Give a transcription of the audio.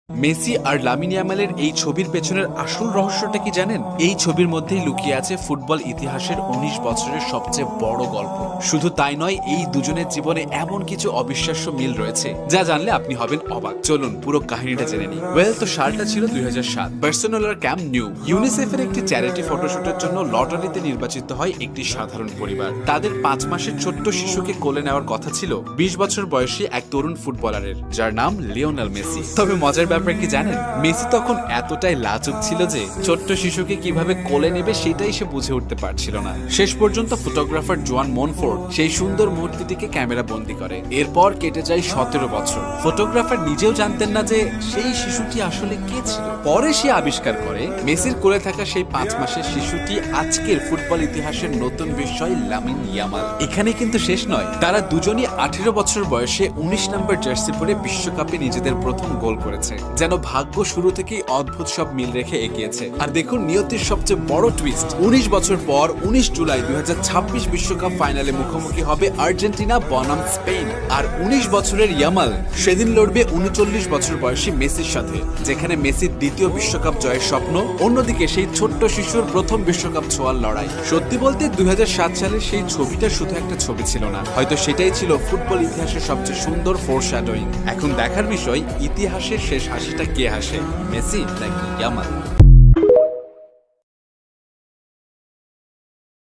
Messi আর Lamine ইয়ামালের এই ছবির পেছনের আসল রহস্যটা কি জানেন? এই ছবির মধ্যেই লুকিয়ে আছে ফুটবল ইতিহাসের ১৯ বছরের সবচেয়ে বড় গল্প। শুধু তাই নয়, এই দুজনের জীবনে এমন কিছু অবিশ্বাস্য মিল রয়েছে যা জানলে আপনি হবেন অবাক। চলুন পুরো কাহিনীটা জেনে নিই। তো সালটা ছিল ২০০৭। বার্সেলোনার ক্যাম্প নিউ। ইউনিসেফের একটি চ্যারিটি ফটোশুটের জন্য লটারিতে নির্বাচিত হয় একটি সাধারণ পরিবার। তাদের ৫ মাসের ছোট্ট শিশুকে কোলে নেওয়ার কথা ছিল ২০ বছর বয়সী এক তরুণ ফুটবলারের, যার নাম লিওনেল মেসি। তবে মজার ব্যাপার কি জানেন? মেসি তখন এতটাই লাজুক ছিল যে ছোট্ট শিশুকে কিভাবে কোলে নেবে সেটাই সে বুঝে উঠতে পারছিল না। শেষ পর্যন্ত ফটোগ্রাফার জোয়ান মনফোর্ড সেই সুন্দর মুহূর্তটিকে ক্যামেরা বন্দী করে। এরপর কেটে যায় ১৭ বছর। ফটোগ্রাফার নিজেও জানতেন না যে সেই শিশুটি আসলে কে ছিল। পরে সে আবিষ্কার করে মেসির কোলে থাকা সেই ৫ মাসের শিশুটি আজকের ফুটবল ইতিহাসের নতুন বিষয় লামিন ইয়ামাল। এখানে কিন্তু শেষ নয়, তারা দুজনই ১৮ বছর বয়সে ১৯ নম্বর জার্সি পরে বিশ্বকাপে নিজেদের প্রথম গোল করেছে। যেন ভাগ্য শুরু থেকেই অদ্ভুত সব মিল রেখে এগিয়েছে। আর দেখুন নিয়তির সবচেয়ে বড় টুইস্ট, ১৯ বছর পর ১৯ জুলাই ২০২৬ বিশ্বকাপ ফাইনালে মুখোমুখি হবে আর্জেন্টিনা বনাম স্পেন। আর ১৯ বছরের ইয়ামাল সেদিন লড়বে ৩৯ বছর বয়সী মেসির সাথে, যেখানে মেসির দ্বিতীয় বিশ্বকাপ জয়ের স্বপ্ন, অন্যদিকে সেই ছোট্ট শিশুর প্রথম বিশ্বকাপ ছোঁয়ার লড়াই। সত্যি বলতে ২০০৭ সালের সেই ছবিটা শুধু একটা ছবি ছিল না, হয়তো সেটাই ছিল ফুটবল ইতিহাসের সবচেয়ে সুন্দর ফোরশ্যাডোয়িং। এখন দেখার বিষয়, ইতিহাসের শেষ হাসিটা কে হাসে, মেসি নাকি ইয়ামাল?